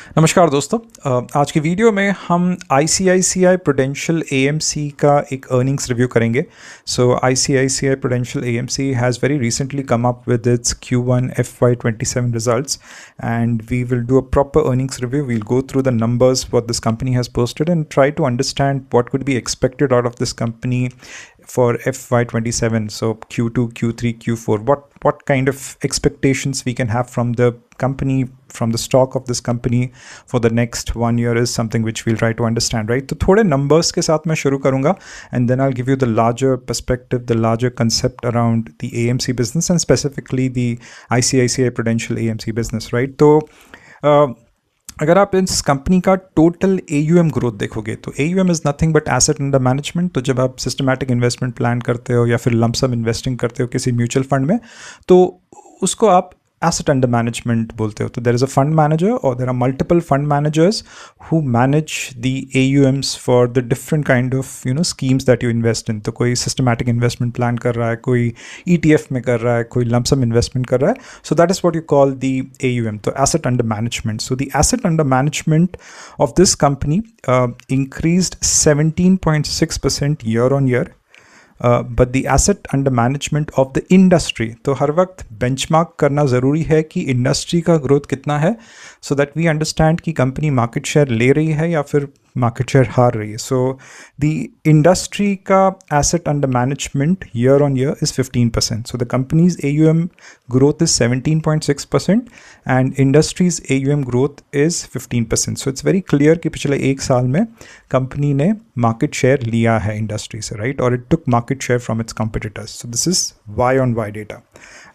नमस्कार दोस्तों। आज की वीडियो में हम ICICI प्रूडेंशियल AMC का एक अर्निंग्स रिव्यू करेंगे। सो ICICI prudential AMC has very recently come up with its Q1 FY27 results, and we will do a proper earnings review. We'll go through the numbers what this company has posted and try to understand what could be expected out of this company for FY27. So Q2, Q3, Q4, what kind of expectations we can have from the company, from the stock of this company for the next 1 year is something which we'll try to understand, right? तो थोड़े numbers के साथ मैं शुरू करूँगा and then I'll give you the larger perspective, the larger concept around the AMC business and specifically the ICICI Prudential AMC business, right? तो अगर आप इस कंपनी का टोटल AUM ग्रोथ देखोगे तो AUM is nothing but asset under management. तो जब आप सिस्टमैटिक इन्वेस्टमेंट प्लान करते हो या फिर लमसम इन्वेस्टिंग करते हो किसी म्यूचुअल फंड में, तो उसको आप asset under management बोलते हो। तो there is a fund manager or there are multiple fund managers who manage the AUMs for the different kind of schemes that you invest in। तो कोई systematic investment plan कर रहा है, कोई ETF में कर रहा है, कोई lump sum investment कर रहा है। So that is what you call the AUM, तो asset under management। So the asset under management of this company increased 17.6% year on year। But the asset under management of the industry, तो हर वक्त benchmark करना ज़रूरी है कि industry का growth कितना है, सो दैट वी अंडरस्टैंड कि कंपनी मार्केट शेयर ले रही है या फिर मार्केट शेयर हार रही है। सो द इंडस्ट्री का asset under management year on year is 15%। So the companies AUM growth is 17.6% and industry's AUM growth is 15%। So it's very clear कि पिछले एक साल में कंपनी ने मार्केट शेयर लिया है इंडस्ट्री से, राइट? और it took market share from its competitors. So this is Y on Y data.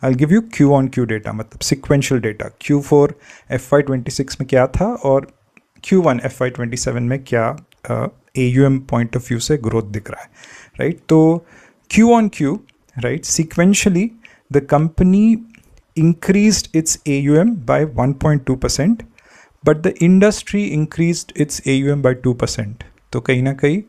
I give you Q on Q data, मतलब सिक्वेंशियल डेटा। Q4 FY26 में क्या था और Q1 FY27 में क्या AUM पॉइंट ऑफ व्यू से growth दिख रहा है, राइट? तो Q on Q, right, sequentially the company increased its AUM by 1.2%, but the industry increased its AUM by 2%। तो कहीं ना कहीं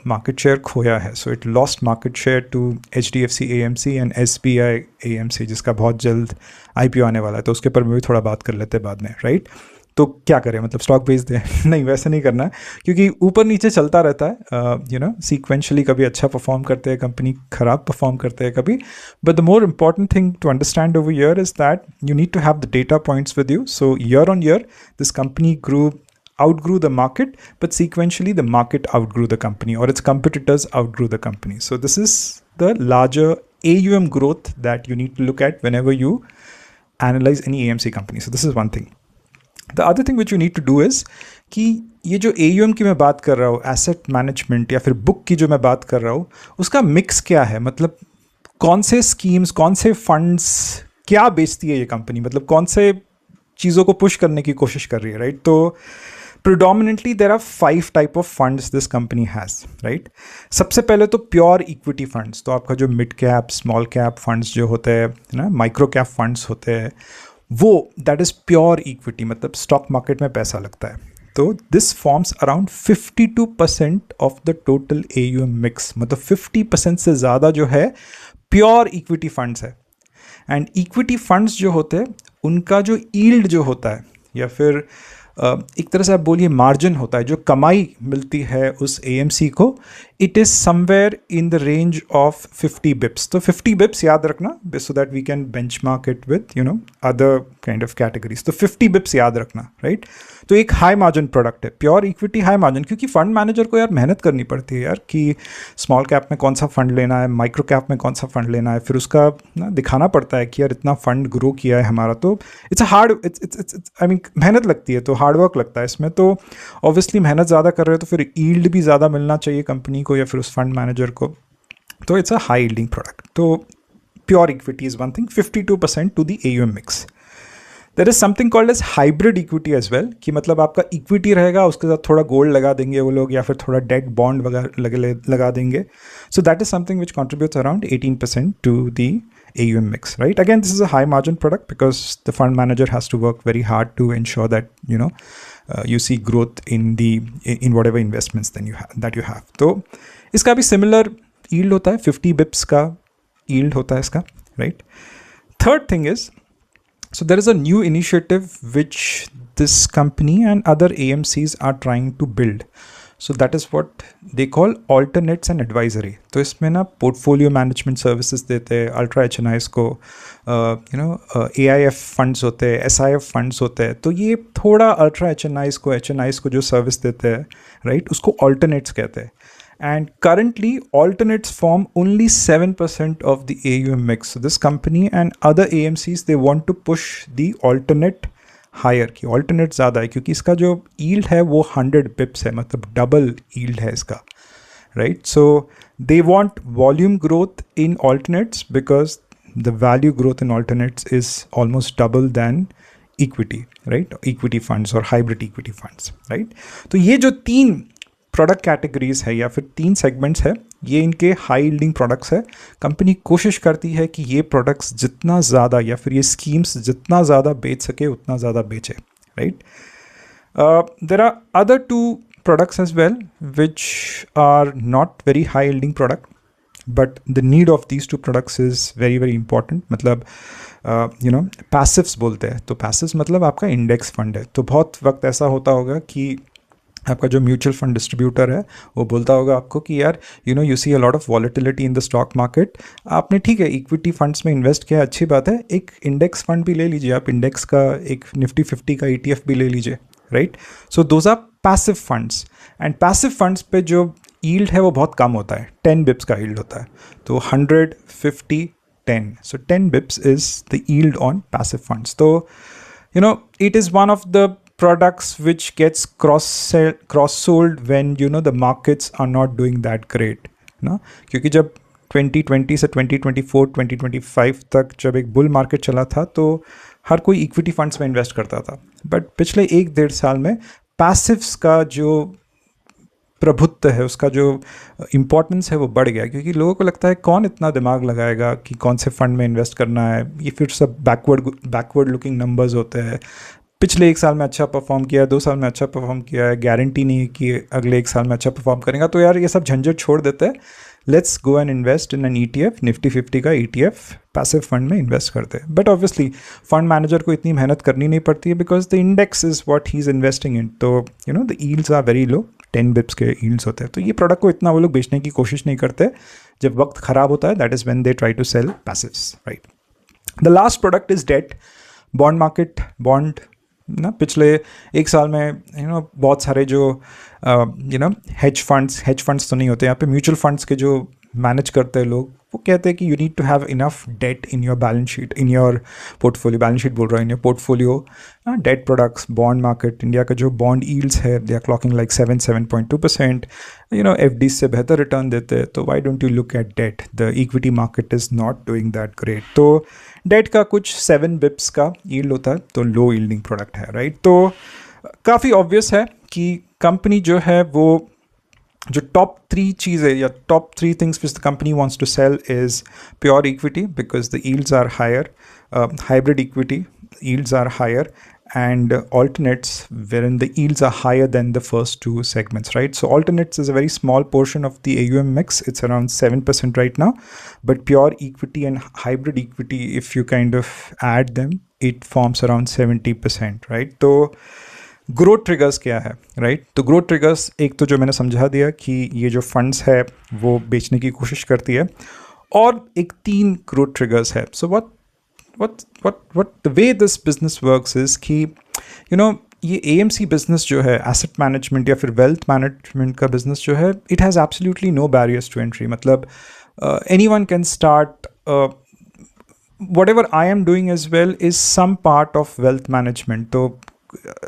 मार्केट शेयर खोया है। So it lost market share to HDFC AMC and SBI AMC, जिसका बहुत जल्द IPO आने वाला है, तो उसके ऊपर भी थोड़ा बात कर लेते हैं बाद में, राइट? तो क्या करें, मतलब स्टॉक बेच दें? नहीं, वैसे नहीं करना है, क्योंकि ऊपर नीचे चलता रहता है। सीक्वेंशली कभी अच्छा परफॉर्म करते हैं कंपनी, ख़राब परफॉर्म करते हैं कभी। But the more important thing to understand over year is that you need to have the data points with you. So year on year this company outgrew the market, but sequentially the market outgrew the company or its competitors outgrew the company. So this is the larger AUM growth that you need to look at whenever you analyze any AMC company. So this is one thing. The other thing which you need to do is कि ये जो AUM की मैं बात कर रहा हूँ, asset management या फिर बुक की जो मैं बात कर रहा हूँ, उसका मिक्स क्या है, मतलब कौन से स्कीम्स, कौन से फंड्स क्या बेचती है ये कंपनी, मतलब कौन से चीज़ों को पुश करने की कोशिश कर रही है, राइट? तो predominantly there are 5 type of funds this company has, right? सबसे पहले तो प्योर इक्विटी फंड्स, तो आपका जो mid cap, small cap funds जो होते हैं ना, माइक्रो कैप फंड्स होते हैं, वो दैट इज़ प्योर इक्विटी, मतलब स्टॉक मार्केट में पैसा लगता है। तो this forms around 52% of the total AUM mix, मतलब 50% से ज़्यादा जो है प्योर इक्विटी फंड्स है। एंड इक्विटी फंड्स जो होते हैं उनका जो यील्ड जो होता है या फिर एक तरह से आप बोलिए मार्जिन होता है, जो कमाई मिलती है उस AMC को, it is somewhere in the range of 50 bips. तो 50 बिप्स याद रखना, so that we can benchmark it with other kind of categories. तो 50 बिप्स याद रखना, राइट? तो एक हाई मार्जिन प्रोडक्ट है प्योर इक्विटी, हाई मार्जिन, क्योंकि फंड मैनेजर को यार मेहनत करनी पड़ती है यार कि स्मॉल कैप में कौन सा फंड लेना है, माइक्रो कैप में कौन सा फंड लेना है, फिर उसका ना दिखाना पड़ता है कि यार इतना फंड ग्रो किया है हमारा। तो it's a hard, it's I mean मेहनत लगती है, तो हार्ड वर्क लगता है इसमें। तो ऑब्वियसली मेहनत ज़्यादा कर रहे हो तो फिर यील्ड भी ज़्यादा मिलना चाहिए कंपनी को या फिर उस फंड मैनेजर को। तो it's a high yielding product. तो pure equity is one thing, 52% to the AUM mix. There is something called as hybrid equity as well, कि मतलब आपका इक्विटी रहेगा, उसके साथ थोड़ा गोल्ड लगा देंगे वो लोग या फिर थोड़ा डेट बॉन्ड वगैरह लगा देंगे। So that is something which contributes around 18% to the AUM mix, right? Again, this is a high margin product because the fund manager has to work very hard to ensure that you see growth in whatever investments that you have. तो इसका भी similar yield होता है, 50 bips का yield होता है इसका, right? Third thing is, so there is a new initiative which this company and other AMCs are trying to build. So that is what they call alternates and advisory. तो इसमें ना portfolio management services देते हैं ultra HNIs को, AIF funds होते हैं, SIF funds होते हैं. तो ये थोड़ा ultra HNIs को जो service देते हैं, right, उसको alternates कहते हैं. And currently alternates form only 7% of the AUM mix. So this company and other AMCs, they want to push the alternate higher की. ऑल्टरनेट ज़्यादा है क्योंकि इसका जो यील्ड है वो 100 पिप्स है, मतलब डबल यील्ड है इसका, right. So they want volume growth in alternates because the value growth in alternates is almost double than equity, right, equity funds और हाइब्रिड इक्विटी फंड्स, राइट. तो ये जो 3 प्रोडक्ट कैटेगरीज है या फिर 3 सेगमेंट्स है, ये इनके हाई यील्डिंग प्रोडक्ट्स है. कंपनी कोशिश करती है कि ये प्रोडक्ट्स जितना ज़्यादा या फिर ये स्कीम्स जितना ज़्यादा बेच सके उतना ज़्यादा बेचे, right. There are other 2 products as well which are not very high yielding product, but the need of these 2 products is very very important. मतलब पैसिव्स बोलते हैं. तो पैसिव्स मतलब आपका इंडेक्स फंड है. तो बहुत वक्त ऐसा होता होगा कि आपका जो म्यूचुअल फंड डिस्ट्रीब्यूटर है वो बोलता होगा आपको कि यार you see a lot of volatility in the stock market. आपने ठीक है इक्विटी फंड्स में इन्वेस्ट किया, अच्छी बात है, एक इंडेक्स फंड भी ले लीजिए आप, इंडेक्स का एक निफ्टी 50 का ETF भी ले लीजिए, right. So those are passive funds and passive funds पे जो यील्ड है वो बहुत कम होता है, 10 बिप्स का यील्ड होता है. तो 100, 50, 10. सो 10 Bips is the yield on passive funds. तो it is one of the products which gets cross sold when the markets are not doing that great ना. क्योंकि जब 2020 से 2024 2025 तक जब एक बुल मार्केट चला था तो हर कोई इक्विटी फंड्स में इन्वेस्ट करता था, बट पिछले 1-1.5 साल में पैसिव्स का जो प्रभुत्व है, उसका जो इम्पोर्टेंस है वो बढ़ गया. क्योंकि लोगों को लगता है कौन इतना दिमाग लगाएगा कि कौन से फंड में इन्वेस्ट करना है, ये फिर सब बैकवर्ड लुकिंग नंबर्स होते हैं. पिछले 1 साल में अच्छा परफॉर्म किया है, 2 साल में अच्छा परफॉर्म किया है, गारंटी नहीं है कि अगले 1 साल में अच्छा परफॉर्म करेगा. तो यार ये सब झंझट छोड़ देते हैं, let's go and invest in an ETF, Nifty 50 का ETF पैसिव फंड में इन्वेस्ट करते हैं. बट ऑब्वियसली फंड मैनेजर को इतनी मेहनत करनी नहीं पड़ती है because the index is what he is investing in. तो the yields are very low, 10 bips के यील्ड्स होते हैं. तो ये प्रोडक्ट को इतना वो लोग बेचने की कोशिश नहीं करते. जब वक्त खराब होता है, that is when they try to sell passives, right. The last product is debt, bond market, bond ना. पिछले 1 साल में बहुत सारे जो हेज फंड्स तो नहीं होते यहाँ पे, म्यूचुअल फंड्स के जो मैनेज करते हैं लोग, वो कहते हैं कि you need to have enough debt in your balance sheet, in your portfolio, balance sheet बोल रहा हूँ, in your portfolio. Debt products, bond market, India का जो बॉन्ड यील्ड्स है they are clocking like 7.2%. FD से बेहतर रिटर्न देते हैं. तो why don't you look at debt? The equity market is not doing that great. तो डेट का कुछ 7 बिप्स का यील्ड होता है, तो लो यील्डिंग प्रोडक्ट है, राइट. तो काफ़ी ऑब्वियस है कि कंपनी जो है वो जो टॉप 3 चीज़ें या top 3 things which the company wants to sell is pure equity because the yields are higher, hybrid equity yields are higher, and alternates wherein the yields are higher than the first 2 segments, right? So alternates is a very small portion of the AUM mix. It's around 7% right now, but pure equity and hybrid equity, if you kind of add them, it forms around 70%, right? तो growth triggers क्या है, right. तो growth triggers एक तो जो मैंने समझा दिया कि ये जो फंड्स है वो बेचने की कोशिश करती है, और एक 3 ग्रोथ ट्रिगर्स है. सो what the way this business works is कि ये AMC बिजनेस जो है, एसेट मैनेजमेंट या फिर वेल्थ मैनेजमेंट का बिजनेस जो है, it has absolutely no barriers to entry. मतलब anyone can start. Whatever I am doing as well is some part of wealth management. तो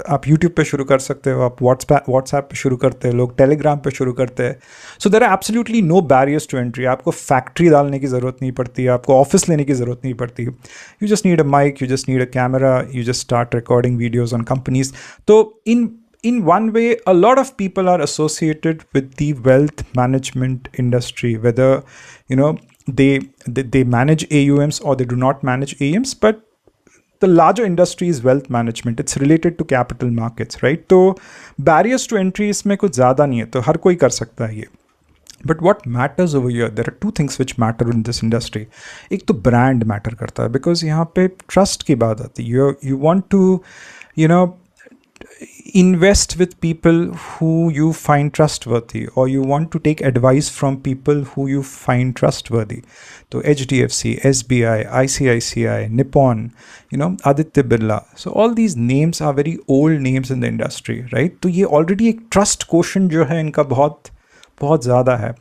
आप YouTube पे शुरू कर सकते हो, आप WhatsApp पे शुरू करते हैं लोग, Telegram पे शुरू करते हैं. So there are absolutely no barriers to entry. आपको फैक्ट्री डालने की ज़रूरत नहीं पड़ती, आपको ऑफिस लेने की ज़रूरत नहीं पड़ती. You just need a mic, you just need a camera, you just start recording videos on companies. तो in one way, a lot of people are associated with the wealth management industry, whether they manage AUMs or they do not manage AUMs, but the larger industry is wealth management. It's related to capital markets, right? तो barriers to entry इसमें कुछ ज़्यादा नहीं है, तो हर कोई कर सकता है ये. But what matters over here, there are 2 things which matter in this industry. एक तो brand matter करता है, because यहाँ पे trust की बात आती है. You want to invest with people who you find trustworthy, or you want to take advice from people who you find trustworthy. So HDFC, SBI, ICICI, Nippon, Aditya Birla. So all these names are very old names in the industry, right? तो ये already एक trust quotient जो है इनका बहुत बहुत ज़्यादा है.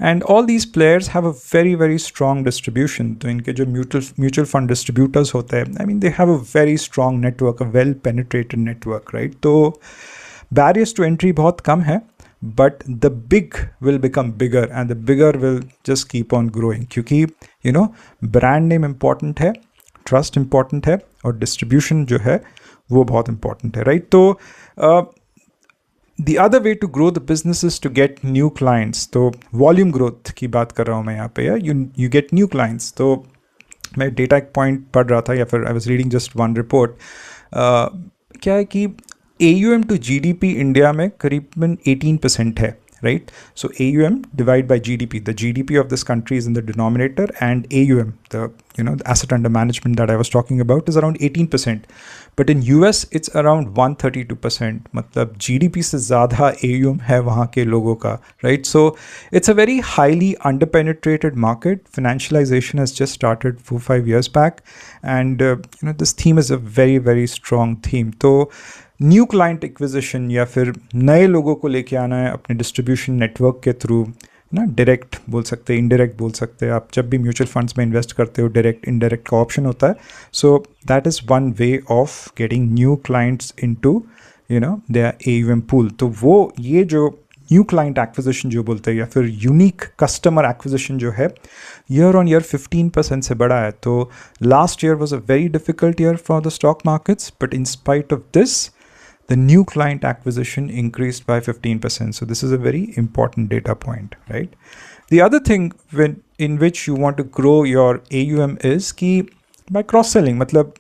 And all these players have a very very strong distribution. तो इनके जो mutual fund distributors होते हैं, I mean they have a very strong network, a well penetrated network, right? तो barriers to entry बहुत कम है, but the big will become bigger and the bigger will just keep on growing क्योंकि brand name important है, trust important है, और distribution जो है वो बहुत important है, right? तो the other way to grow the business is to get new clients. तो volume growth की बात कर रहा हूँ मैं यहाँ पे, you get new clients. तो मैं डेटा एक पॉइंट पढ़ रहा था, या फिर I was reading just one report. क्या है कि AUM to GDP इंडिया में करीबन 18% है, right? So AUM divided by GDP. The GDP of this country is in the denominator, and AUM, the the asset under management that I was talking about, is around 18%. But in US it's around 132%. मतलब GDP से ज़्यादा AUM है वहाँ के लोगों का, right? So it's a very highly underpenetrated market. Financialization has just started 4-5 years back, and this theme is a very very strong theme. तो new client acquisition या फिर नए लोगों को लेके आना है अपने डिस्ट्रीब्यूशन नेटवर्क के थ्रू, डायरेक्ट बोल सकते हैं, इनडायरेक्ट बोल सकते हैं. आप जब भी म्यूचुअल फंड्स में इन्वेस्ट करते हो डायरेक्ट इनडायरेक्ट का ऑप्शन होता है. So that is one way of getting new clients into their AUM pool. तो वो ये जो न्यू क्लाइंट एक्विजिशन जो बोलते हैं, या फिर यूनिक कस्टमर एक्विजिशन जो है, ईयर ऑन ईयर 15% से बढ़ा है. तो last year was a very difficult year for the stock markets, but in spite of this the new client acquisition increased by 15%. So this is a very important data point, right? The other thing in which you want to grow your AUM is कि by cross selling. मतलब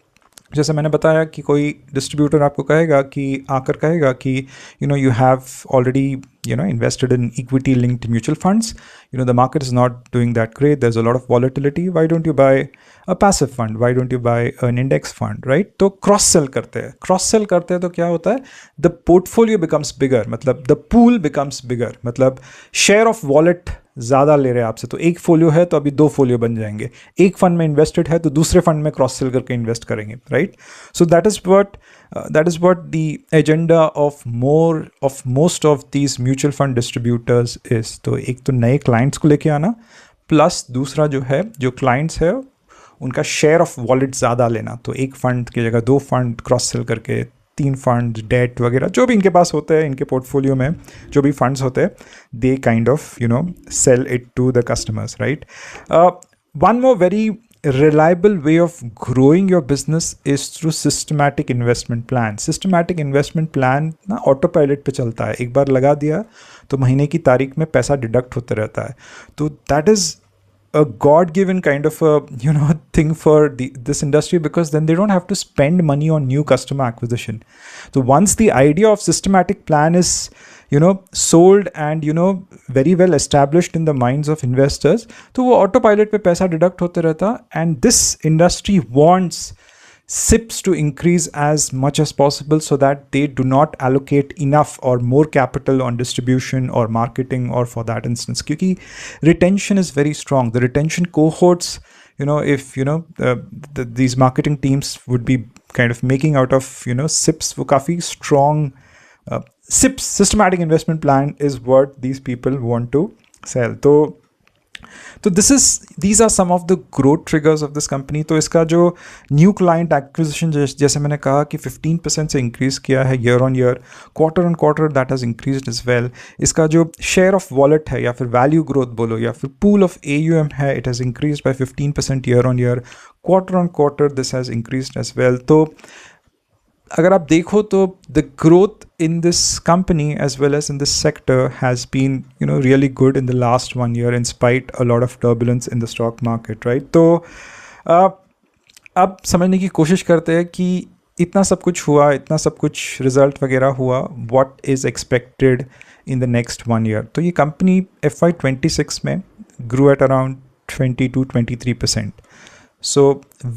जैसे मैंने बताया कि कोई distributor आपको कहेगा कि आकर कहेगा कि you have already invested in equity linked mutual funds, the market is not doing that great, there's a lot of volatility, why don't you buy a passive fund, why don't you buy an index fund, right? तो cross sell करते हैं तो क्या होता है, the portfolio becomes bigger, मतलब the pool becomes bigger, मतलब share of wallet ज़्यादा ले रहे हैं आपसे. तो एक फोलियो है तो अभी 2 फोलियो बन जाएंगे, एक फंड में इन्वेस्टेड है तो दूसरे फंड में क्रॉस सेल करके इन्वेस्ट करेंगे, right? So that is what the agenda of most of these mutual fund distributors is. तो एक तो नए क्लाइंट्स को लेके आना, प्लस दूसरा जो है, जो क्लाइंट्स है उनका शेयर ऑफ वॉलेट ज़्यादा लेना. तो एक फंड की जगह 2 फंड क्रॉस सेल करके, 3 फंड, डेट वगैरह जो भी इनके पास होते हैं, इनके पोर्टफोलियो में जो भी फंड्स होते हैं, they kind of sell it to the customers, right? One more very reliable way of growing your business is through systematic investment plan. Systematic investment plan ना ऑटो पायलट पे चलता है, एक बार लगा दिया तो महीने की तारीख में पैसा डिडक्ट होते रहता है. तो that is a God-given kind of a thing for this industry, because then they don't have to spend money on new customer acquisition. So once the idea of systematic plan is sold and very well established in the minds of investors, तो वो autopilot पे पैसा deduct होते रहता. And this industry wants SIPs to increase as much as possible so that they do not allocate enough or more capital on distribution or marketing, or for that instance, क्योंकि retention is very strong. The retention cohorts, if these marketing teams would be kind of making out of SIPs, वो काफ़ी strong. SIPs, systematic investment plan, is what these people want to sell. तो these are some of the growth triggers of this company. तो इसका जो new client acquisition जैसे मैंने कहा कि 15% से इंक्रीज किया है year on year, quarter on quarter that has increased as well. इसका जो शेयर ऑफ वॉलेट है, या फिर वैल्यू ग्रोथ बोलो, या फिर पूल ऑफ AUM है, it has increased by 15% year on year, quarter on quarter this has increased as well. तो अगर आप देखो तो the growth in this company as well as in this sector has been really good in the last 1 year, in spite a lot of turbulence in the stock market, right? तो अब समझने की कोशिश करते हैं कि इतना सब कुछ हुआ, इतना सब कुछ रिजल्ट वगैरह हुआ, what is expected in the next 1 year. तो ये कंपनी FY26 में grew at around 22-23%. So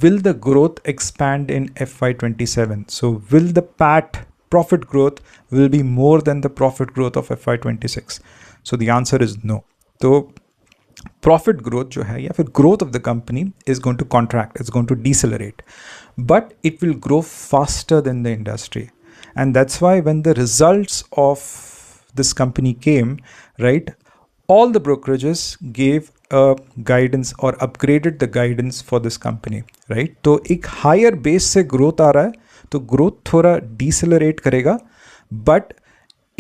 will the growth expand in FY27? So will the PAT profit growth will be more than the profit growth of FY26? So the answer is no. So profit growth जो है या फिर growth of the company is going to contract, it's going to decelerate, but it will grow faster than the industry. And that's why when the results of this company came, right, all the brokerages gave a guidance or upgraded the guidance for this company, right? तो एक higher base से growth आ रहा है, तो growth थोड़ा decelerate करेगा, but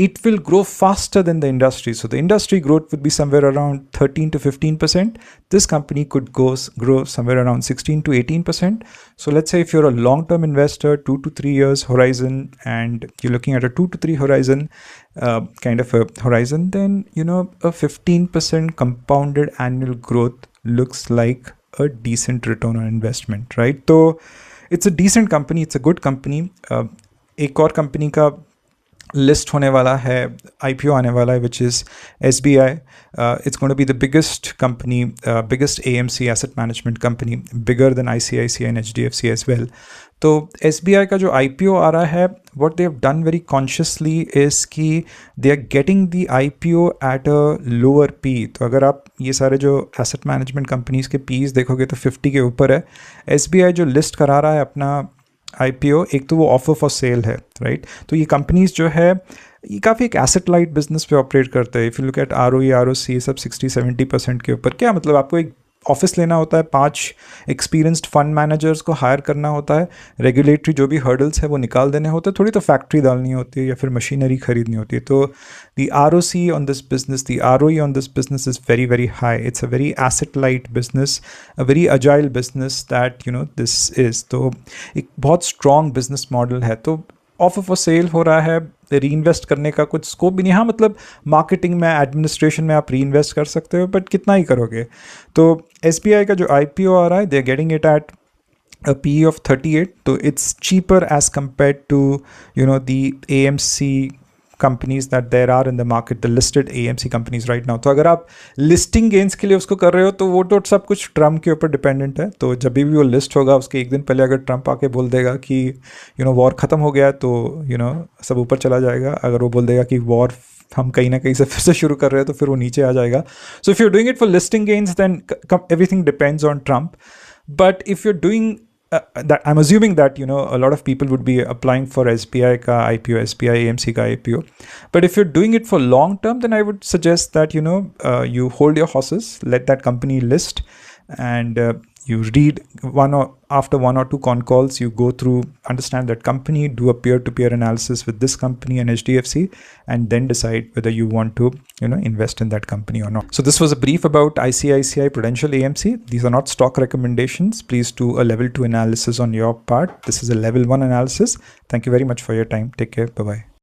it will grow faster than the industry. So the industry growth would be somewhere around 13 to 15%. This company could grow somewhere around 16 to 18%. So let's say if you're a long-term investor, 2 to 3 years horizon, and you're looking at a 2 to 3 horizon kind of a horizon, then you know a 15% compounded annual growth looks like a decent return on investment, right? So it's a decent company, it's a good company. एक और company का list होने वाला है, IPO आने वाला है, which is SBI. It's going to be the biggest company, biggest AMC asset management company, bigger than ICICI and HDFC as well. तो SBI का जो IPO आ रहा है, what they have done very consciously is कि they are getting the IPO at a lower P. तो अगर आप ये सारे जो asset management companies के P's देखोगे तो 50 के ऊपर है. SBI जो लिस्ट करा रहा है अपना IPO, एक तो वो ऑफर फॉर सेल है, राइट? तो ये कंपनीज जो है ये काफ़ी एक एसेट लाइट बिजनेस पे ऑपरेट करते हैं. If you look eight ROE, ROC सब 60-70% के ऊपर. क्या मतलब आपको एक ऑफिस लेना होता है, 5 एक्सपीरियंस्ड फंड मैनेजर्स को हायर करना होता है, रेगुलेटरी जो भी हर्डल्स है वो निकाल देने होते हैं, थोड़ी तो फैक्ट्री डालनी होती है या फिर मशीनरी खरीदनी होती है. तो the ROC on this business, the ROE on this business is very very high. It's a very asset light business, a very agile business that you know this is. तो एक बहुत स्ट्रॉन्ग बिजनेस मॉडल है. तो offer for sale हो रहा है, री invest करने का कुछ स्कोप भी नहीं. हाँ मतलब मार्केटिंग में, एडमिनिस्ट्रेशन में आप री इन्वेस्ट कर सकते हो, बट कितना ही करोगे. तो SBI का जो IPO आ रहा है, they are getting it at a PE of 38. So it's cheaper as compared to, you know, the AMC companies that there are in the market, the listed AMC companies right now. तो अगर आप listing gains के लिए उसको कर रहे हो तो वो तो सब कुछ ट्रम्प के ऊपर डिपेंडेंट है. तो जब भी वो लिस्ट होगा उसके एक दिन पहले अगर ट्रम्प आके बोल देगा कि यू नो वॉर ख़त्म हो गया तो यू नो सब ऊपर चला जाएगा. अगर वो बोल देगा कि वॉर हम कहीं ना कहीं से फिर से शुरू कर रहे हैं तो फिर वो नीचे आ जाएगा. So if you doing it for listing gains then everything depends on Trump. But if you doing that I'm assuming that you know a lot of people would be applying for SBI ka IPO, SBI AMC ka IPO. But if you're doing it for long term, then I would suggest that you know you hold your horses, let that company list, and you read after one or two con calls, you go through, understand that company, do a peer-to-peer analysis with this company and HDFC, and then decide whether you want to you know invest in that company or not. So this was a brief about ICICI Prudential AMC. These are not stock recommendations. Please do a level 2 analysis on your part. This is a level 1 analysis. Thank you very much for your time. Take care. Bye bye.